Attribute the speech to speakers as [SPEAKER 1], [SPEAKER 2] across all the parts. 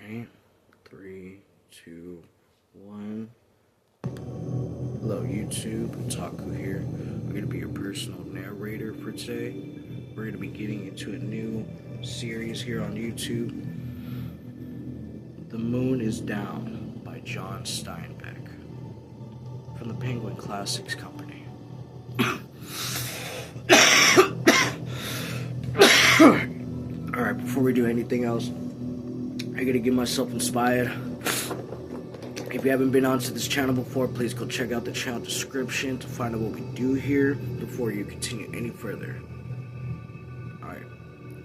[SPEAKER 1] Alright, 3, 2, 1. Hello YouTube, Otaku here. I'm going to be your personal narrator for today. We're going to be getting into a new series here on YouTube. The Moon is Down by John Steinbeck from the Penguin Classics Company. Alright, before we do anything else, I gotta get myself inspired. If you haven't been onto this channel before, please go check out the channel description to find out what we do here before you continue any further. Alright,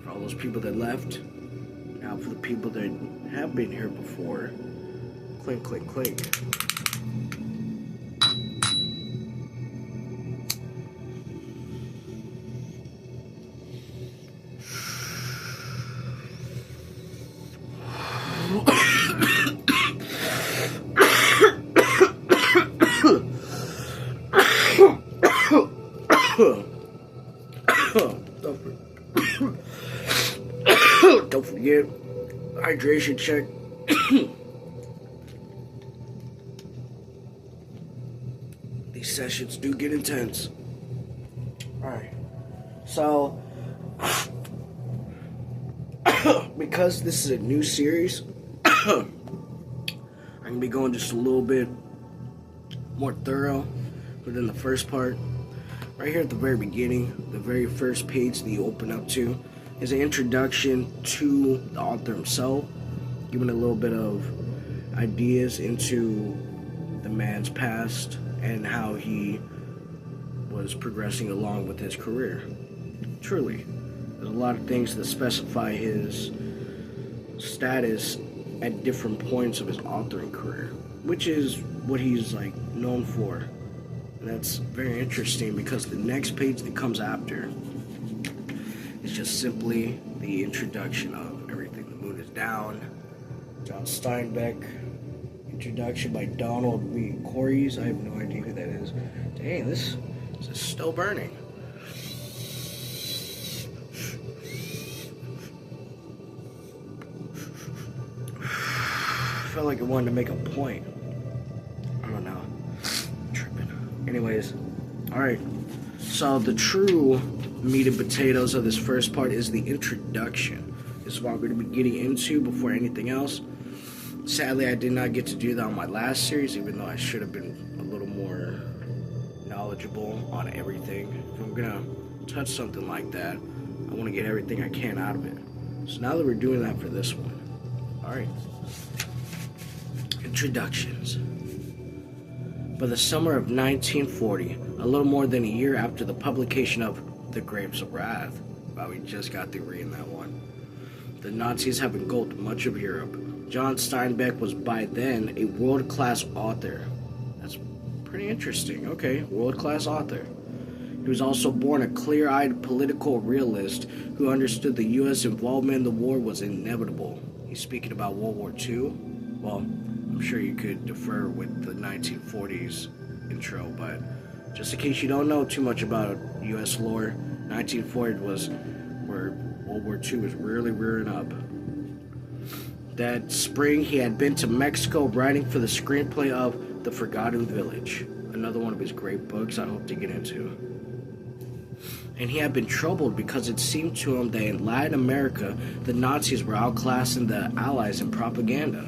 [SPEAKER 1] for all those people that left, now for the people that have been here before, clink, clink, clink. Don't forget, hydration check. These sessions do get intense. Alright, so because this is a new series, I'm going to be going just a little bit more thorough within the first part. Right here at the very beginning, the very first page that you open up to is an introduction to the author himself, giving a little bit of ideas into the man's past and how he was progressing along with his career. Truly, there's a lot of things that specify his status at different points of his authoring career, which is what he's like known for. And that's very interesting because the next page that comes after is just simply the introduction of everything. The Moon is Down, John Steinbeck, introduction by Donald V. Corries. I have no idea who that is. Dang, this is still burning. I felt like I wanted to make a point. I don't know. I'm tripping. Anyways, alright. So the true meat and potatoes of this first part is the introduction. This is what I'm going to be getting into before anything else. Sadly, I did not get to do that on my last series, even though I should have been a little more knowledgeable on everything. If I'm going to touch something like that, I want to get everything I can out of it. So now that we're doing that for this one, alright. Introductions. By the summer of 1940, a little more than a year after the publication of The Grapes of Wrath, wow, we just got through reading that one, the Nazis have engulfed much of Europe. John Steinbeck was by then a world-class author. That's pretty interesting. Okay, world-class author. He was also born a clear-eyed political realist who understood the U.S. involvement in the war was inevitable. He's speaking about World War II. Well, I'm sure you could defer with the 1940s intro, but just in case you don't know too much about U.S. lore, 1940 was where World War II was really rearing up. That spring, he had been to Mexico writing for the screenplay of The Forgotten Village, another one of his great books I hope to get into. And he had been troubled because it seemed to him that in Latin America, the Nazis were outclassing the Allies in propaganda.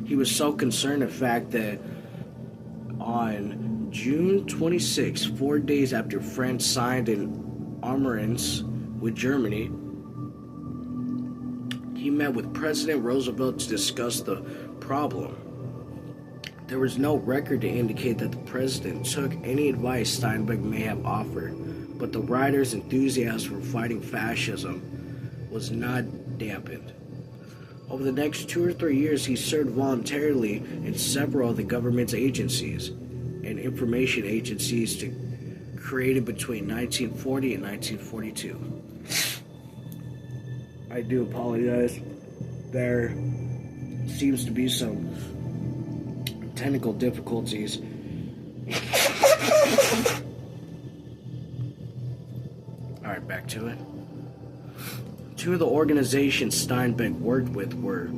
[SPEAKER 1] He was so concerned, in fact, that on June 26, 4 days after France signed an armistice with Germany, he met with President Roosevelt to discuss the problem. There was no record to indicate that the president took any advice Steinbeck may have offered, but the writer's enthusiasm for fighting fascism was not dampened. Over the next 2 or 3 years, he served voluntarily in several of the government's agencies and information agencies created between 1940 and 1942. I do apologize. There seems to be some technical difficulties. Alright, back to it. Two of the organizations Steinbeck worked with were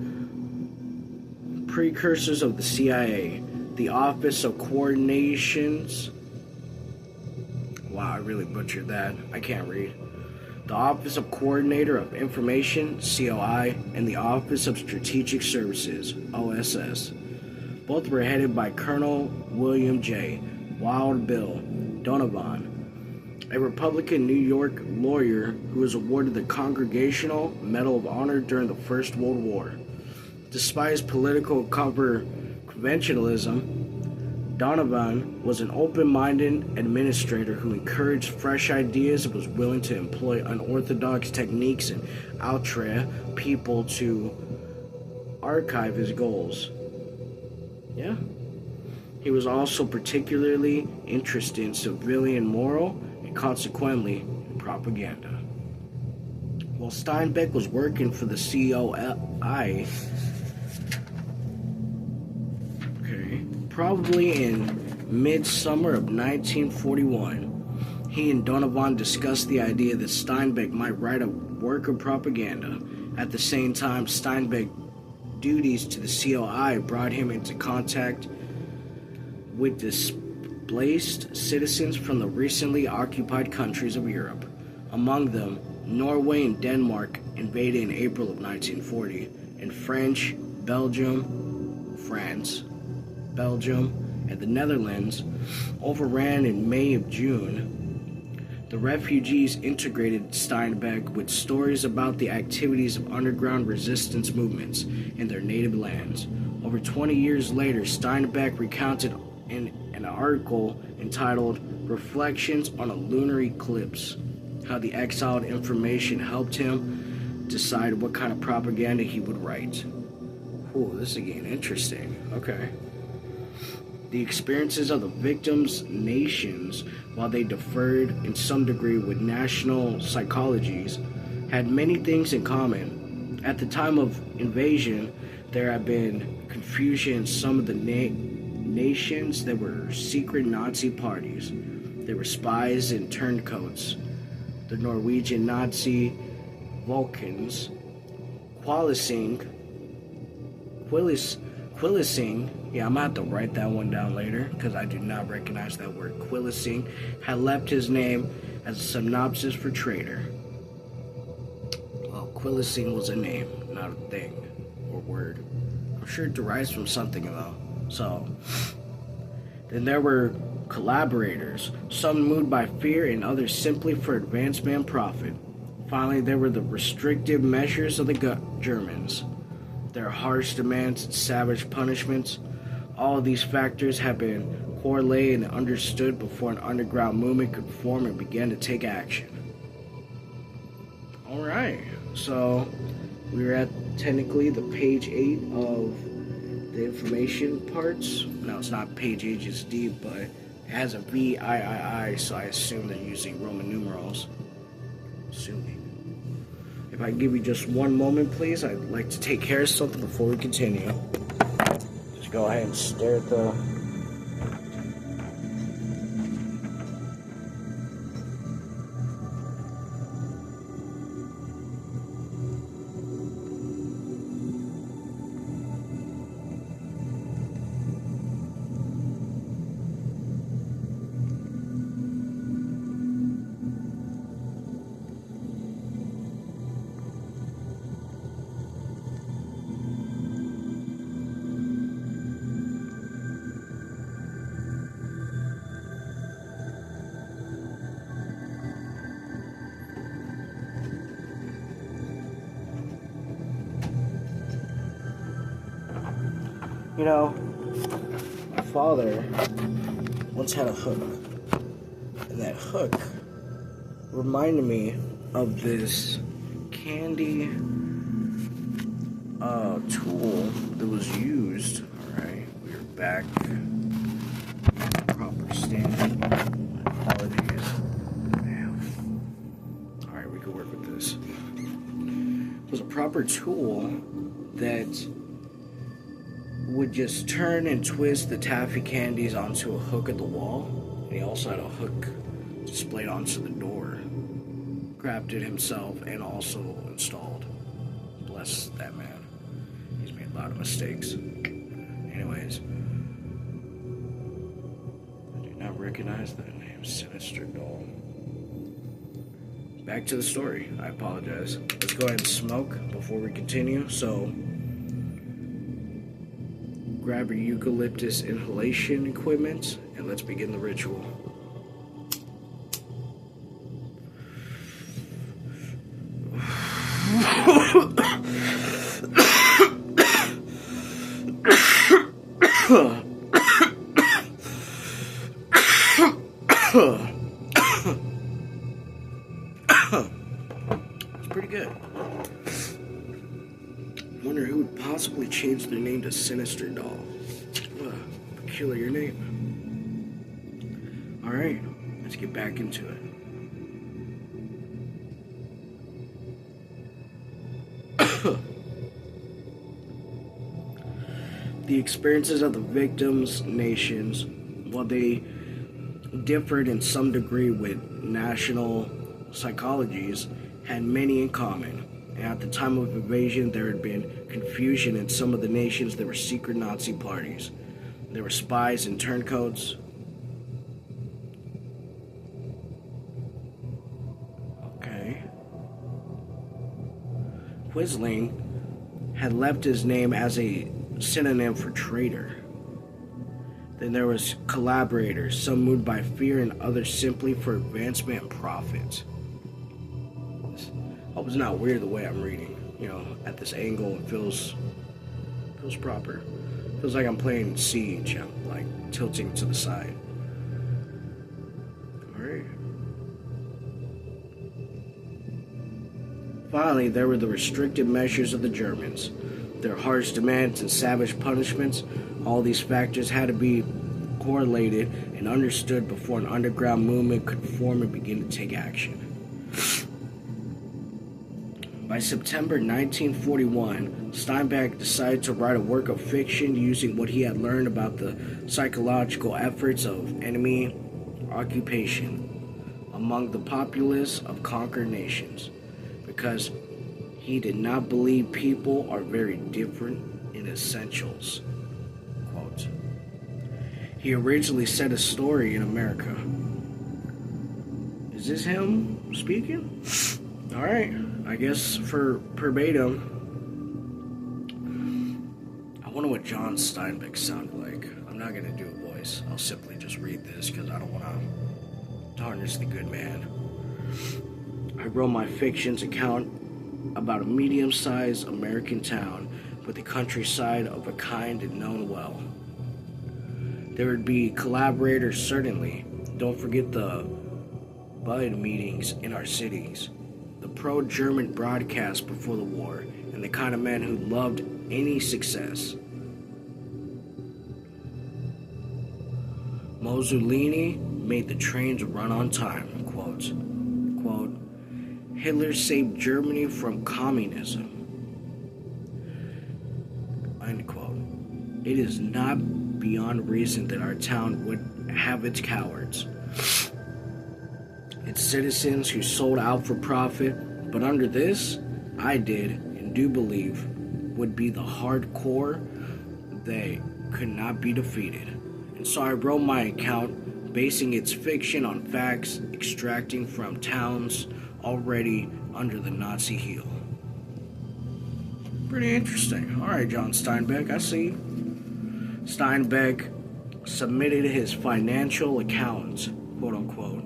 [SPEAKER 1] precursors of the CIA, the Office of Coordinations. Wow, I really butchered that. I can't read. The Office of Coordinator of Information, COI, and the Office of Strategic Services, OSS. Both were headed by Colonel William J. Wild Bill Donovan, a Republican New York lawyer who was awarded the Congressional Medal of Honor during the First World War. Despite his political conventionalism, Donovan was an open-minded administrator who encouraged fresh ideas and was willing to employ unorthodox techniques and outre people to archive his goals. Yeah. He was also particularly interested in civilian moral and consequently in propaganda. While Steinbeck was working for the COI, probably in mid-summer of 1941, he and Donovan discussed the idea that Steinbeck might write a work of propaganda. At the same time, Steinbeck's duties to the COI brought him into contact with displaced citizens from the recently occupied countries of Europe. Among them, Norway and Denmark invaded in April of 1940, and France, Belgium, and the Netherlands overran in May of June. The refugees integrated Steinbeck with stories about the activities of underground resistance movements in their native lands. Over 20 years later, Steinbeck recounted in an article entitled Reflections on a Lunar Eclipse how the exiled information helped him decide what kind of propaganda he would write. Ooh, this is getting interesting. Okay. The experiences of the victims' nations, while they differed in some degree with national psychologies, had many things in common. At the time of invasion, there had been confusion in some of the nations that were secret Nazi parties. They were spies and turncoats. The Norwegian Nazi Vulcans, Quillising, yeah, I'm going to have to write that one down later because I do not recognize that word. Quillising had left his name as a synopsis for traitor. Well, Quillising was a name, not a thing or word. I'm sure it derives from something though. So, then there were collaborators, some moved by fear and others simply for advancement and profit. Finally, there were the restrictive measures of the Germans, their harsh demands and savage punishments. All of these factors have been correlated and understood before an underground movement could form and begin to take action. Alright, so we're at technically the page 8 of the information parts. No, it's not page 8, it's deep, but it has a VIII, so I assume they're using Roman numerals. Assuming. If I give you just one moment, please, I'd like to take care of something before we continue. Just go ahead and stare at the... You know, my father once had a hook, and that hook reminded me of this candy tool that was used. Alright, we're back. Proper standing. Apologies. Alright, we can work with this. It was a proper tool that would just turn and twist the taffy candies onto a hook at the wall. And he also had a hook displayed onto the door. Crafted himself and also installed. Bless that man. He's made a lot of mistakes. Anyways, I do not recognize that name, Sinister Doll. Back to the story. I apologize. Let's go ahead and smoke before we continue. So, grab your eucalyptus inhalation equipment and let's begin the ritual. It's pretty good. I wonder who would possibly change their name to Sinister Doll. Peculiar name. Alright, let's get back into it. The experiences of the victims' nations, while they differed in some degree with national psychologies, had many in common. And at the time of invasion, there had been confusion in some of the nations. There were secret Nazi parties. There were spies and turncoats. Okay. Quisling had left his name as a synonym for traitor. Then there was collaborators, some moved by fear and others simply for advancement and profit. I was not weird the way I'm reading. You know, at this angle, it feels proper. Feels like I'm playing Siege. I'm like tilting to the side. Alright. Finally, there were the restrictive measures of the Germans. Their harsh demands and savage punishments. All these factors had to be correlated and understood before an underground movement could form and begin to take action. By September 1941, Steinbeck decided to write a work of fiction using what he had learned about the psychological efforts of enemy occupation among the populace of conquered nations, because he did not believe people are very different in essentials. Quote. He originally set a story in America. Is this him speaking? Alright, I guess for verbatim, I wonder what John Steinbeck sounded like. I'm not going to do a voice. I'll simply just read this because I don't want to tarnish the good man. I wrote my fiction's account about a medium-sized American town with the countryside of a kind and known well. There would be collaborators, certainly. Don't forget the Bud meetings in our cities. The pro-German broadcast before the war, and the kind of men who loved any success. Mussolini made the trains run on time, quote. Hitler saved Germany from communism, end quote. It is not beyond reason that our town would have its cowards. Its citizens who sold out for profit, but under this, I did and do believe would be the hardcore, they could not be defeated. And so I wrote my account, basing its fiction on facts, extracting from towns already under the Nazi heel. Pretty interesting. Alright, John Steinbeck, I see. Steinbeck submitted his financial accounts, quote unquote,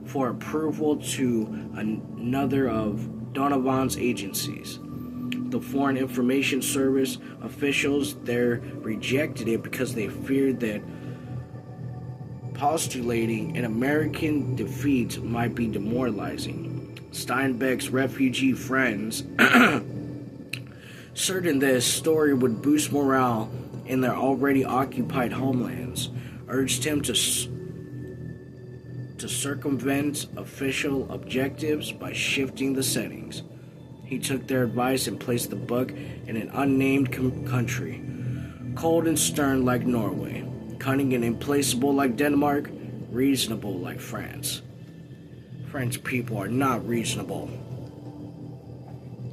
[SPEAKER 1] for approval to another of Donovan's agencies. The Foreign Information Service officials there rejected it because they feared that postulating an American defeat might be demoralizing. Steinbeck's refugee friends, certain this story would boost morale in their already occupied homelands, urged him to circumvent official objectives by shifting the settings. He took their advice and placed the book in an unnamed country, cold and stern like Norway, cunning and implacable like Denmark, reasonable like France. French people are not reasonable.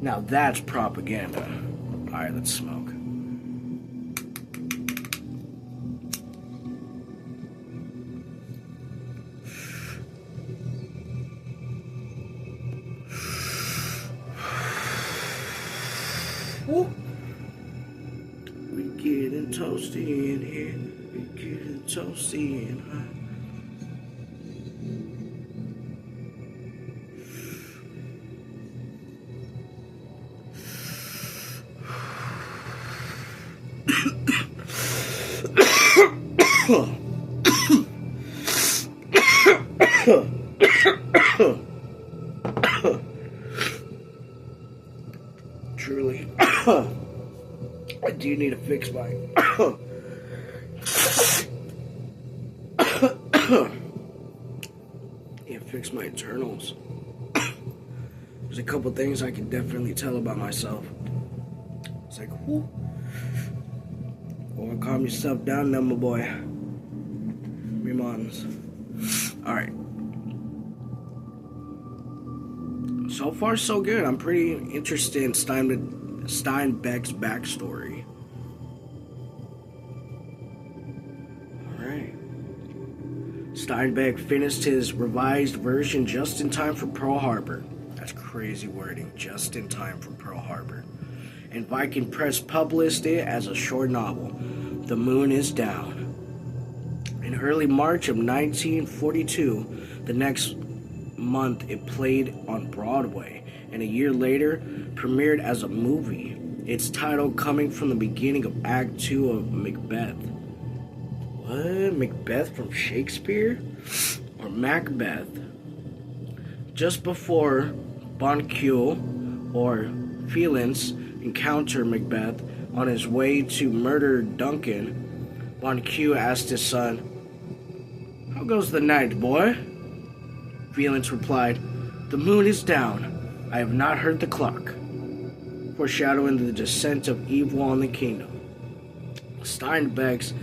[SPEAKER 1] Now that's propaganda. Alright, let's smoke. Getting toasty in here. Getting toasty in here. Truly, I do need to fix my fix my internals. There's a couple things I can definitely tell about myself. It's like, whoo. Or calm yourself down now, my boy. Remons. Alright. So far, so good. I'm pretty interested in Steinbeck's backstory. Alright. Steinbeck finished his revised version just in time for Pearl Harbor. That's crazy wording. Just in time for Pearl Harbor. And Viking Press published it as a short novel, The Moon is Down. In early March of 1942, the next month it played on Broadway, and a year later premiered as a movie, its title coming from the beginning of Act 2 of Macbeth. What? Macbeth from Shakespeare? Or Macbeth? Just before Bonquieu, or Felix, encountered Macbeth on his way to murder Duncan, Bonquieu asked his son, "How goes the night, boy?" Felix replied, "The moon is down. I have not heard the clock," foreshadowing the descent of evil on the kingdom. Steinbeck's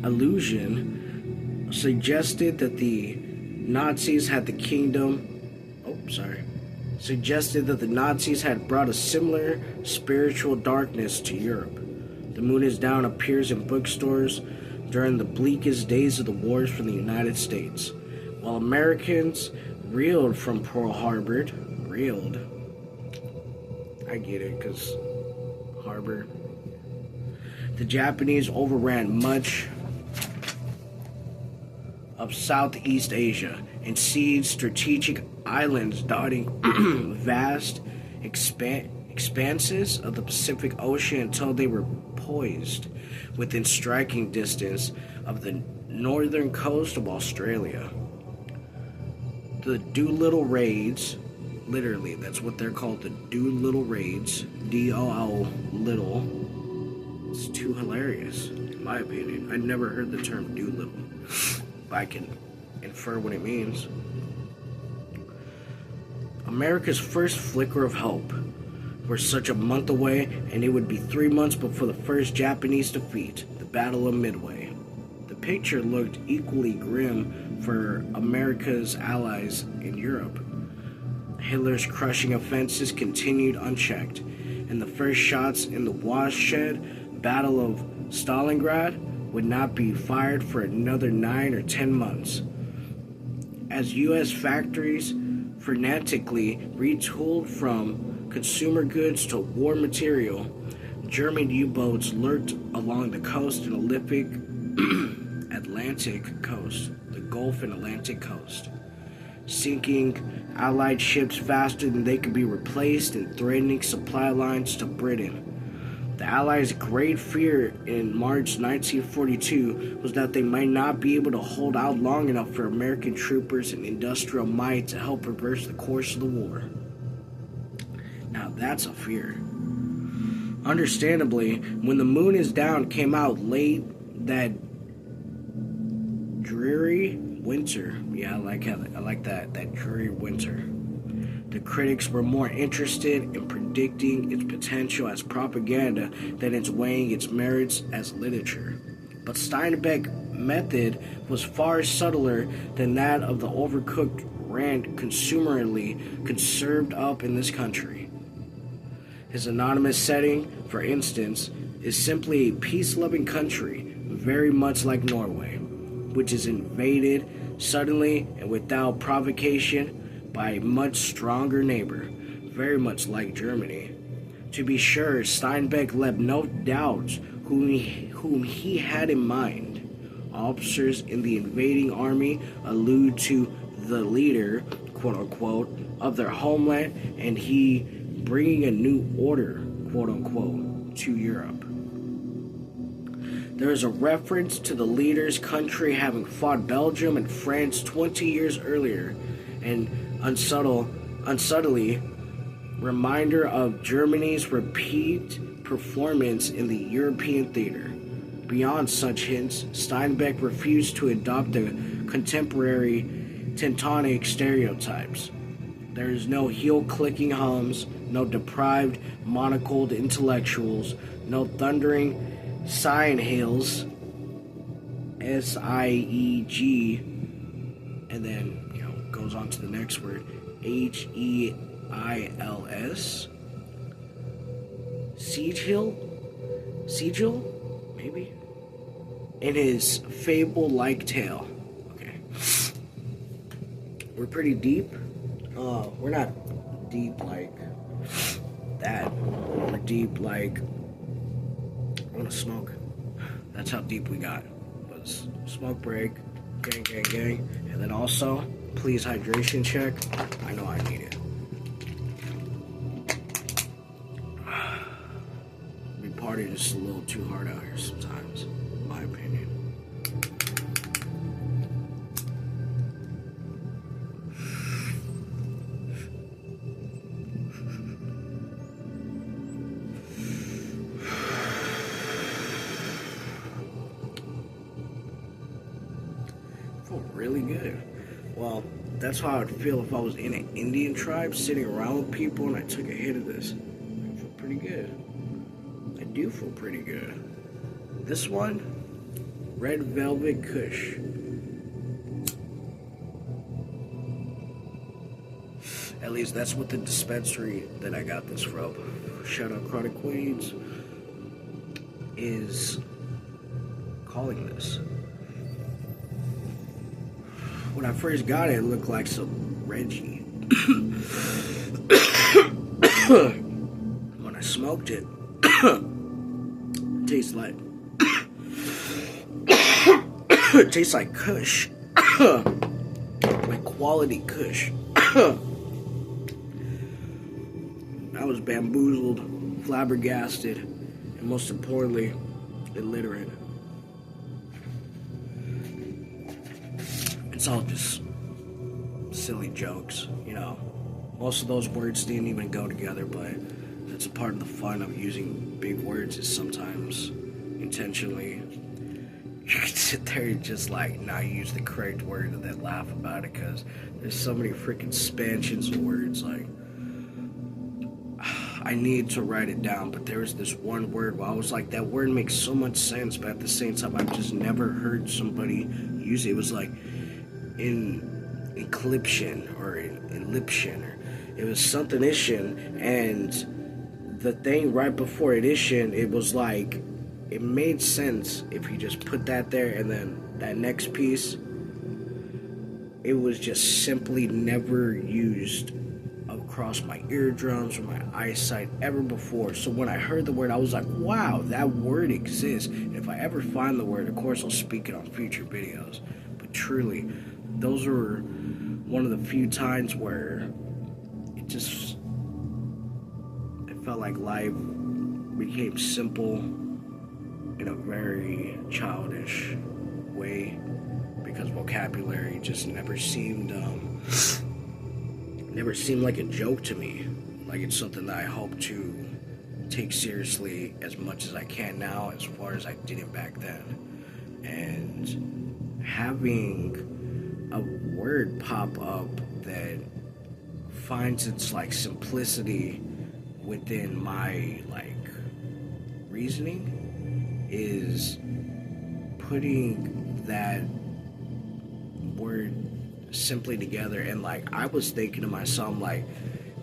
[SPEAKER 1] allusion suggested that the Nazis had brought a similar spiritual darkness to Europe. The Moon is Down appears in bookstores during the bleakest days of the wars for the United States. While Americans reeled from Pearl Harbor, I get it, because harbor. The Japanese overran much of Southeast Asia and seized strategic islands dotting vast expanses of the Pacific Ocean until they were poised within striking distance of the northern coast of Australia. The Doolittle Raids, literally, that's what they're called, the Doolittle Raids, D-O-L little. It's too hilarious, in my opinion. I'd never heard the term Doolittle, but I can infer what it means. America's first flicker of hope. We're such a month away, and it would be 3 months before the first Japanese defeat, the Battle of Midway. The picture looked equally grim for America's allies in Europe. Hitler's crushing offenses continued unchecked, and the first shots in the watershed Battle of Stalingrad would not be fired for another 9 or 10 months. As U.S. factories frenetically retooled from consumer goods to war material, German U-boats lurked along the coast and Atlantic coast, the Gulf and Atlantic coast, sinking Allied ships faster than they could be replaced and threatening supply lines to Britain. The Allies' great fear in March 1942 was that they might not be able to hold out long enough for American troopers and industrial might to help reverse the course of the war. Now that's a fear. Understandably, when The Moon is Down came out late that dreary winter, I like that dreary winter, the critics were more interested in predicting its potential as propaganda than in weighing its merits as literature. But Steinbeck's method was far subtler than that of the overcooked rant consumerly conserved up in this country. His anonymous setting, for instance, is simply a peace-loving country, very much like Norway, which is invaded suddenly and without provocation by a much stronger neighbor, very much like Germany. To be sure, Steinbeck left no doubts whom he had in mind. Officers in the invading army allude to the leader, quote-unquote, of their homeland, and he bringing a new order, quote-unquote, to Europe. There is a reference to the leader's country having fought Belgium and France 20 years earlier, and unsubtly reminder of Germany's repeat performance in the European theater. Beyond such hints, Steinbeck refused to adopt the contemporary Teutonic stereotypes. There is no heel-clicking hums, no deprived, monocled intellectuals, no thundering Sieg-Heils, S-I-E-G, and then, goes on to the next word, H-E-I-L-S, Sieg-Heil, maybe, in his fable-like tale. Okay. We're pretty deep. We're not deep like that. We're deep like, I want to smoke. That's how deep we got. Was smoke break, gang, and then also, please hydration check. I know I need it. We party just a little too hard out here sometimes, in my opinion. Really good. Well, that's how I'd feel if I was in an Indian tribe sitting around with people and I took a hit of this. I feel pretty good. I do feel pretty good. This one, Red Velvet Kush. At least that's what the dispensary that I got this from, shout out Chronic Queens, is calling this. When I first got it, it looked like some Reggie. When I smoked it, it tastes like tastes like Kush, like quality Kush. I was bamboozled, flabbergasted, and most importantly, illiterate. It's all just silly jokes, Most of those words didn't even go together, but that's a part of the fun of using big words is sometimes intentionally you can sit there and just not use the correct word and then laugh about it because there's so many freaking expansions of words. I need to write it down, but there was this one word where I was like, that word makes so much sense, but at the same time, I've just never heard somebody use it. It was like Eclipsion or Elliption, or it was something Ishin, and the thing right before it Ishin, it was like, it made sense if you just put that there, and then that next piece, it was just simply never used across my eardrums or my eyesight ever before. So when I heard the word, I was like, wow, that word exists. And if I ever find the word, of course I'll speak it on future videos. But truly, those were one of the few times where it felt like life became simple in a very childish way, because vocabulary just never seemed like a joke to me. Like it's something that I hope to take seriously as much as I can now, as far as I didn't back then. And having a word pop up that finds its simplicity within my reasoning is putting that word simply together. And I was thinking to myself,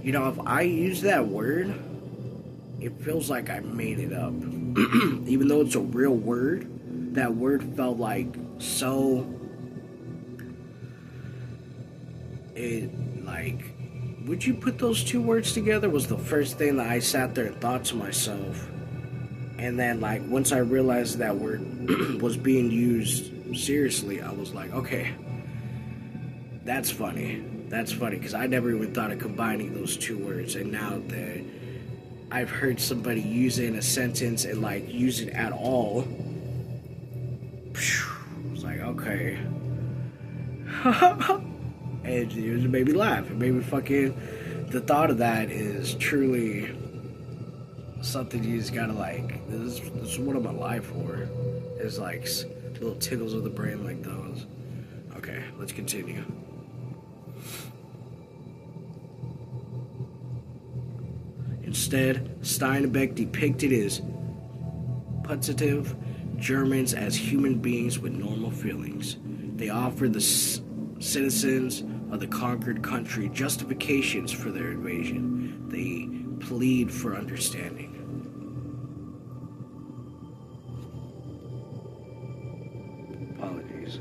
[SPEAKER 1] if I use that word, it feels like I made it up. Even though it's a real word, that word felt would you put those two words together, was the first thing that I sat there and thought to myself. And then, like, once I realized that word was being used seriously, I was like, okay, that's funny. That's funny, because I never even thought of combining those two words. And now that I've heard somebody use it in a sentence and, like, use it at all, it's like, okay. And it made me laugh. It made me fucking... The thought of that is truly something you just gotta, like... This is what I'm alive for. Is, like, little tickles of the brain like those. Okay, let's continue. Instead, Steinbeck depicted his putative Germans as human beings with normal feelings. They offer the citizens of the conquered country justifications for their invasion. They plead for understanding. Apologies.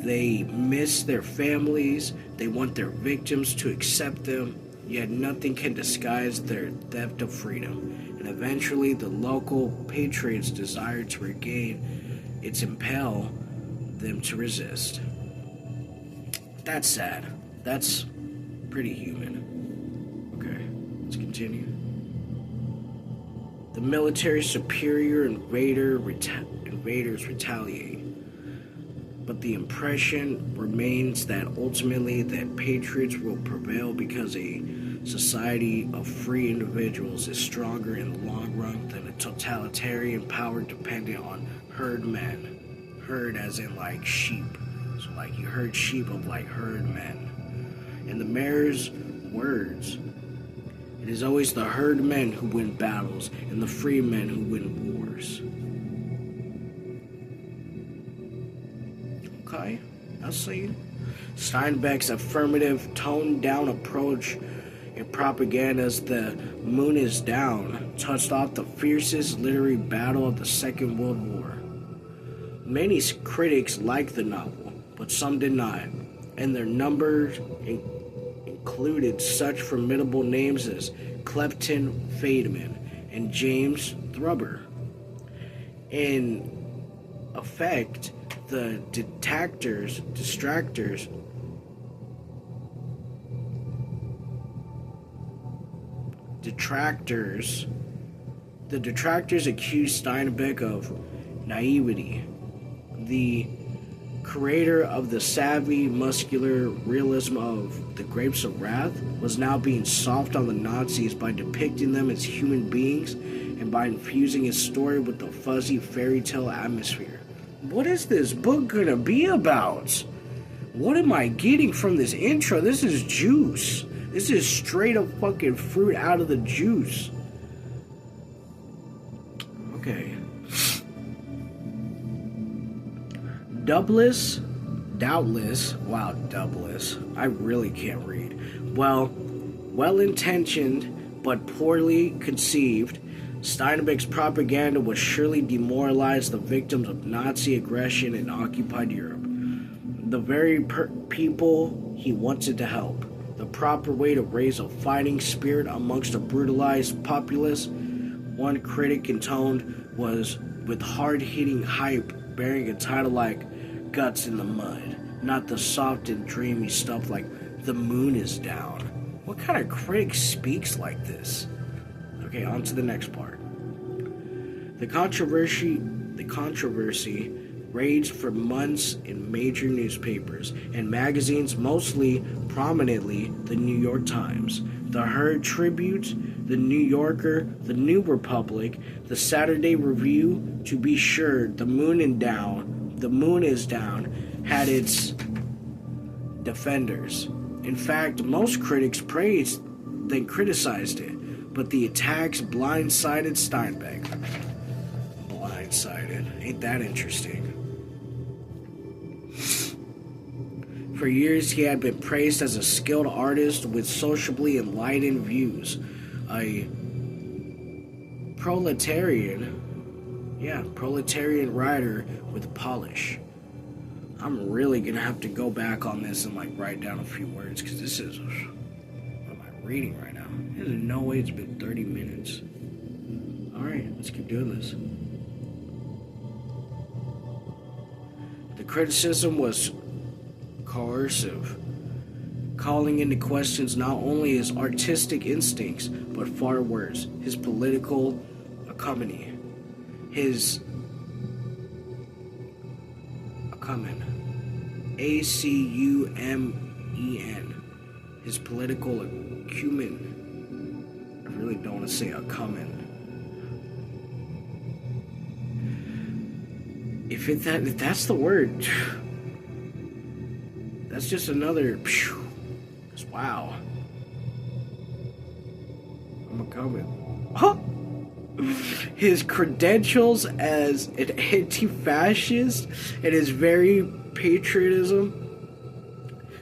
[SPEAKER 1] They miss their families. They want their victims to accept them. Yet nothing can disguise their theft of freedom. And eventually, the local patriots' desire to regain its impel them to resist. That's sad. That's pretty human. Okay, let's continue. The military superior invaders retaliate. But the impression remains that ultimately that patriots will prevail because a society of free individuals is stronger in the long run than a totalitarian power dependent on herd men. Herd as in like sheep. So like you herd sheep of like herd men. In the mayor's words, it is always the herd men who win battles and the free men who win wars. Okay, I'll see. Steinbeck's affirmative, toned-down approach in propaganda's The Moon is Down touched off the fiercest literary battle of the Second World War. Many critics liked the novel, but some did not, and their numbers included such formidable names as Clepton Fademan and James Thurber. In effect, the detractors accused Steinbeck of naivety. The creator of the savvy, muscular realism of The Grapes of Wrath was now being soft on the Nazis by depicting them as human beings and by infusing his story with the fuzzy fairy tale atmosphere. What is this book gonna be about? What am I getting from this intro? This is juice. This is straight up fucking fruit out of the juice. Okay. Doubtless. Wow, Douglas. I really can't read. Well-intentioned but poorly conceived, Steinbeck's propaganda would surely demoralize the victims of Nazi aggression in occupied Europe. The very people he wanted to help. The proper way to raise a fighting spirit amongst a brutalized populace, one critic intoned, was with hard-hitting hype bearing a title like Guts in the Mud, not the soft and dreamy stuff like The Moon is Down. What kind of critic speaks like this? Okay, on to the next part. The controversy raged for months in major newspapers and magazines, mostly prominently the New York Times, the Herald Tribune, the New Yorker, the New Republic, the Saturday Review. To be sure, The Moon is Down had its defenders. In fact, most critics praised, then criticized it. But the attacks blindsided Steinbeck. Blindsided. Ain't that interesting? For years, he had been praised as a skilled artist with sociably enlightened views. A proletarian writer with polish. I'm really gonna have to go back on this and like write down a few words because this is what am I reading right now. There's no way it's been 30 minutes. Alright, let's keep doing this. The criticism was coercive, calling into questions not only his artistic instincts, but far worse, his political economy. A-C-U-M-E-N. His political acumen. I really don't want to say acumen. If that's the word, that's just another. Wow. I'm a comment. Huh? His credentials as an anti-fascist and his very patriotism.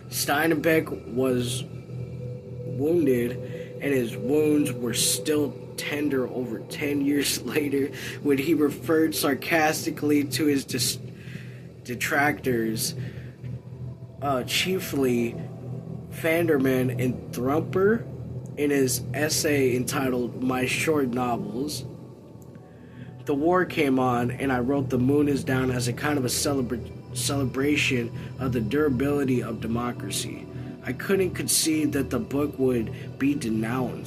[SPEAKER 1] Steinbeck was wounded, and his wounds were still tender over 10 years later when he referred sarcastically to his detractors, chiefly Vanderman and Thrumper, in his essay entitled My Short Novels. The war came on, and I wrote The Moon is Down as a kind of a celebration of the durability of democracy. I couldn't concede that the book would be denounced.